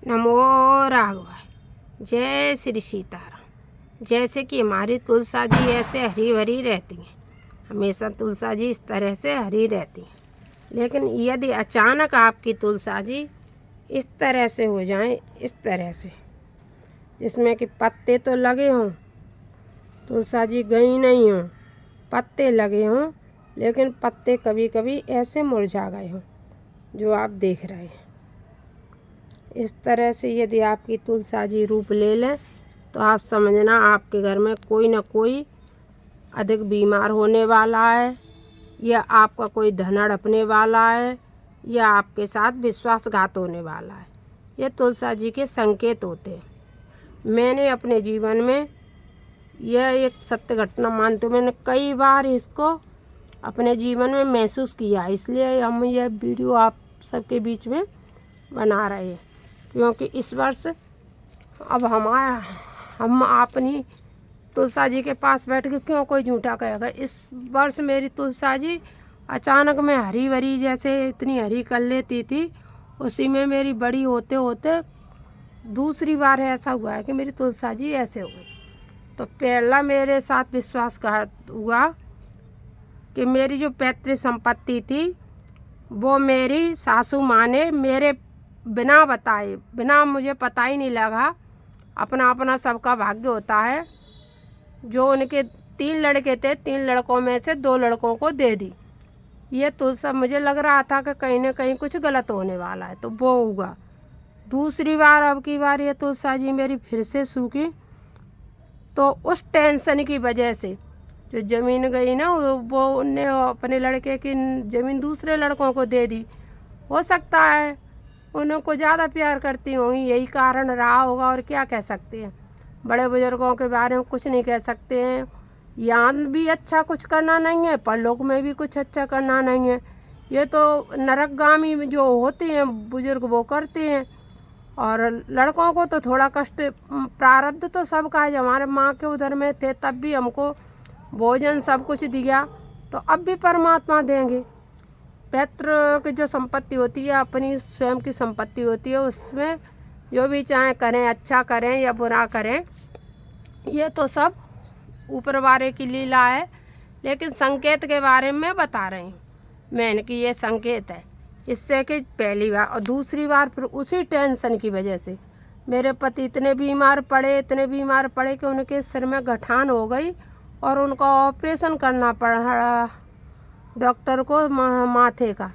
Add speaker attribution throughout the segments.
Speaker 1: नमो राघवाय। जय श्री सीताराम। जैसे कि हमारी तुलसा जी ऐसे हरी भरी रहती हैं, हमेशा तुलसा जी इस तरह से हरी रहती हैं, लेकिन यदि अचानक आपकी तुलसा जी इस तरह से हो जाएं, इस तरह से जिसमें कि पत्ते तो लगे हों, तुलसा जी गई नहीं हों, पत्ते लगे हों, लेकिन पत्ते कभी कभी ऐसे मुरझा गए हों जो आप देख रहे हैं। इस तरह से यदि आपकी तुलसा जी रूप ले लें तो आप समझना आपके घर में कोई ना कोई अधिक बीमार होने वाला है, या आपका कोई धन हड़पने वाला है, या आपके साथ विश्वासघात होने वाला है। ये तुलसा जी के संकेत होते हैं। मैंने अपने जीवन में यह एक सत्य घटना मानती हूँ। मैंने कई बार इसको अपने जीवन में महसूस किया, इसलिए हम यह वीडियो आप सबके बीच में बना रहे हैं, क्योंकि इस वर्ष अब हम अपनी तुलसा जी के पास बैठ के क्यों कोई झूठा कहेगा। इस वर्ष मेरी तुलसा जी अचानक में हरी भरी जैसे इतनी हरी कर लेती थी, उसी में मेरी बड़ी होते होते दूसरी बार ऐसा हुआ है कि मेरी तुलसा जी ऐसे हो गई। तो पहला मेरे साथ विश्वासघात हुआ कि मेरी जो पैतृक संपत्ति थी वो मेरी सासू माँ ने मेरे बिना बताए, बिना मुझे पता ही नहीं लगा, अपना अपना सबका भाग्य होता है, जो उनके 3 लड़के थे, 3 लड़कों में से 2 लड़कों को दे दी। ये तो सब मुझे लग रहा था कि कहीं ना कहीं कुछ गलत होने वाला है, तो वो हुआ। दूसरी बार अब की बार ये तुलसा जी मेरी फिर से सूखी, तो उस टेंशन की वजह से जो ज़मीन गई ना, वो उनने अपने लड़के की ज़मीन दूसरे लड़कों को दे दी। हो सकता है उनको ज़्यादा प्यार करती होंगी, यही कारण रहा होगा, और क्या कह सकते हैं। बड़े बुजुर्गों के बारे में कुछ नहीं कह सकते हैं। यहाँ भी अच्छा कुछ करना नहीं है, परलोक में भी कुछ अच्छा करना नहीं है। ये तो नरकगामी जो होते हैं बुजुर्ग वो करते हैं, और लड़कों को तो थोड़ा कष्ट, प्रारब्ध तो सबका है। हमारे माँ के उधर में थे तब भी हमको भोजन सब कुछ दिया, तो अब भी परमात्मा देंगे। पैतृ की जो संपत्ति होती है अपनी स्वयं की संपत्ति होती है, उसमें जो भी चाहे करें, अच्छा करें या बुरा करें, ये तो सब ऊपर वाले की लीला है। लेकिन संकेत के बारे में बता रही हूँ मैंने कि ये संकेत है, इससे कि पहली बार और दूसरी बार फिर उसी टेंशन की वजह से मेरे पति इतने बीमार पड़े कि उनके सिर में गठान हो गई और उनका ऑपरेशन करना पड़ा डॉक्टर को माथे का।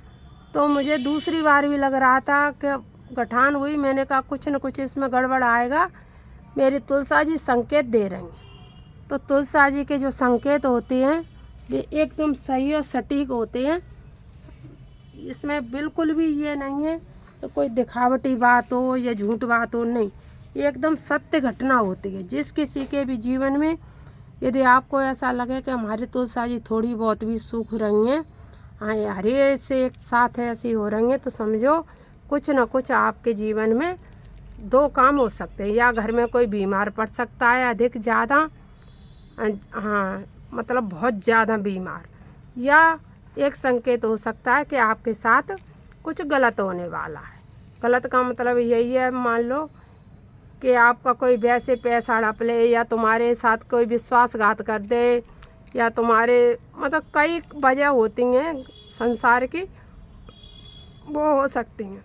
Speaker 1: तो मुझे दूसरी बार भी लग रहा था कि गठान हुई। मैंने कहा कुछ न कुछ इसमें गड़बड़ आएगा, मेरी तुलसा जी संकेत दे रही हैं। तो तुलसा जी के जो संकेत होते हैं वे एकदम सही और सटीक होते हैं। इसमें बिल्कुल भी ये नहीं है तो कोई दिखावटी बात हो या झूठ बात हो, नहीं, ये एकदम सत्य घटना होती है। जिस किसी के भी जीवन में यदि आपको ऐसा लगे कि हमारी तुलसा जी थोड़ी बहुत भी सूख रही हैं, हाँ हरे से एक साथ ऐसी हो रही हैं, तो समझो कुछ न कुछ आपके जीवन में 2 काम हो सकते हैं। या घर में कोई बीमार पड़ सकता है अधिक ज़्यादा, हाँ मतलब बहुत ज़्यादा बीमार, या एक संकेत हो सकता है कि आपके साथ कुछ गलत होने वाला है। गलत का मतलब यही है, मान लो कि आपका कोई वैसे पैसा हड़प ले, या तुम्हारे साथ कोई विश्वासघात कर दे, या तुम्हारे मतलब कई वजह होती हैं संसार की, वो हो सकती हैं।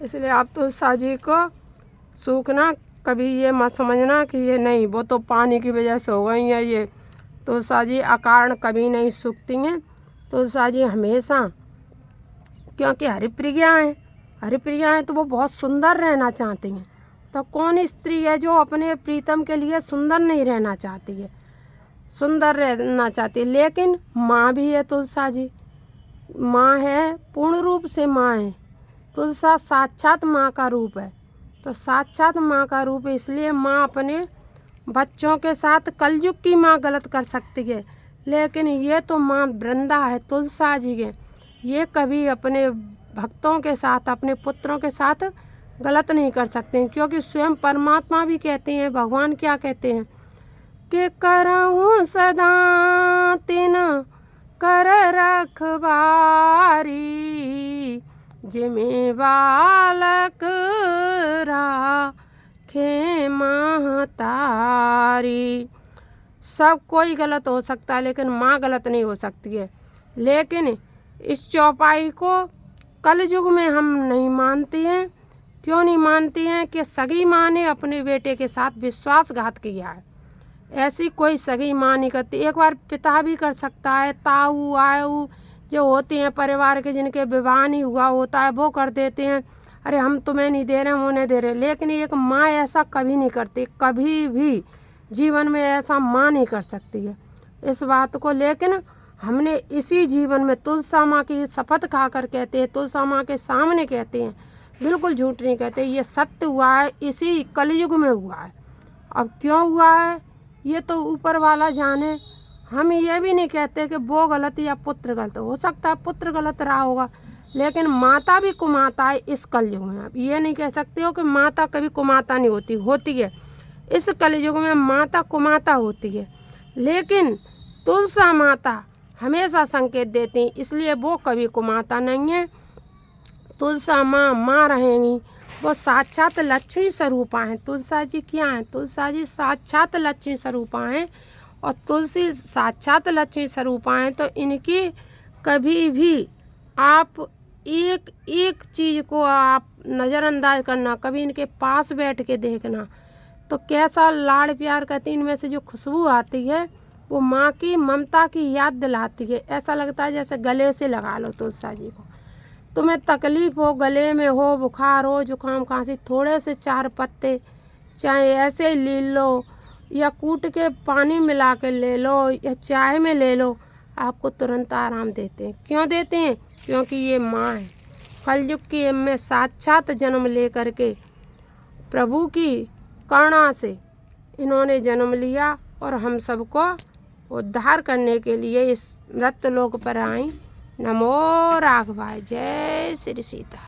Speaker 1: इसलिए आप तुलसा जी को सूखना कभी ये मत समझना कि ये नहीं, वो तो पानी की वजह से हो गई है। ये तुलसा जी अकारण कभी नहीं सूखती हैं। तुलसा जी हमेशा, क्योंकि हरिप्रिया हैं तो वो बहुत सुंदर रहना चाहती हैं। तो कौन स्त्री है जो अपने प्रीतम के लिए सुंदर नहीं रहना चाहती है, सुंदर रहना चाहती है। लेकिन माँ भी है तुलसा जी, माँ है, पूर्ण रूप से माँ है। तुलसा साक्षात माँ का रूप है। तो साक्षात माँ का रूप है, इसलिए माँ अपने बच्चों के साथ, कलयुग की माँ गलत कर सकती है, लेकिन ये तो माँ वृंदा है तुलसा जी के, ये कभी अपने भक्तों के साथ, अपने पुत्रों के साथ गलत नहीं कर सकते हैं। क्योंकि स्वयं परमात्मा भी कहते हैं, भगवान क्या कहते हैं कि करहूँ सदा तिन कर रखवारी, जिमें बालक राखे महतारी। सब कोई गलत हो सकता है लेकिन माँ गलत नहीं हो सकती है। लेकिन इस चौपाई को कलयुग में हम नहीं मानते हैं। क्यों नहीं मानते हैं? कि सगी माँ ने अपने बेटे के साथ विश्वासघात किया है। ऐसी कोई सगी माँ नहीं करती। एक बार पिता भी कर सकता है, ताऊ आऊ जो होते हैं परिवार के, जिनके विवाह नहीं हुआ होता है, वो कर देते हैं, अरे हम तुम्हें नहीं दे रहे, हम उन्हें दे रहे। लेकिन एक माँ ऐसा कभी नहीं करती, कभी भी जीवन में ऐसा माँ नहीं कर सकती है इस बात को। लेकिन हमने इसी जीवन में तुलसा माँ की शपथ खाकर कहते हैं, तुलसा माँ के सामने कहते हैं, बिल्कुल झूठ नहीं कहते, ये सत्य हुआ है, इसी कलयुग में हुआ है। अब क्यों हुआ है ये तो ऊपर वाला जाने। हम ये भी नहीं कहते कि वो गलत या पुत्र गलत। हो सकता है पुत्र गलत रहा होगा, लेकिन माता भी कुमाता है इस कलयुग में। अब ये नहीं कह सकते हो कि माता कभी कुमाता नहीं होती, होती है। इस कलयुग में माता कुमाता होती है, लेकिन तुलसा माता हमेशा संकेत देती, इसलिए वो कभी कुमाता नहीं है। तुलसा माँ माँ रहेंगी, वो साक्षात लक्ष्मी स्वरूपा हैं। तुलसा जी क्या हैं? तुलसा जी साक्षात लक्ष्मी स्वरूपा हैं, और तुलसी साक्षात लक्ष्मी स्वरूपा हैं। तो इनकी कभी भी आप एक एक चीज़ को आप नज़रअंदाज करना, कभी इनके पास बैठ के देखना तो कैसा लाड़ प्यार करती, इनमें से जो खुशबू आती है वो माँ की ममता की याद दिलाती है। ऐसा लगता है जैसे गले से लगा लो तुलसा जी को। तुम्हें तकलीफ़ हो, गले में हो, बुखार हो, जुकाम खांसी, थोड़े से 4 पत्ते चाहे ऐसे ले लो या कूट के पानी मिला के ले लो या चाय में ले लो, आपको तुरंत आराम देते हैं। क्यों देते हैं? क्योंकि ये माँ है। कलयुग की में साक्षात जन्म ले करके प्रभु की करुणा से इन्होंने जन्म लिया और हम सबको उद्धार करने के लिए इस मृत्यलोक पर आई। नमो राघवाय। जय श्री सीता।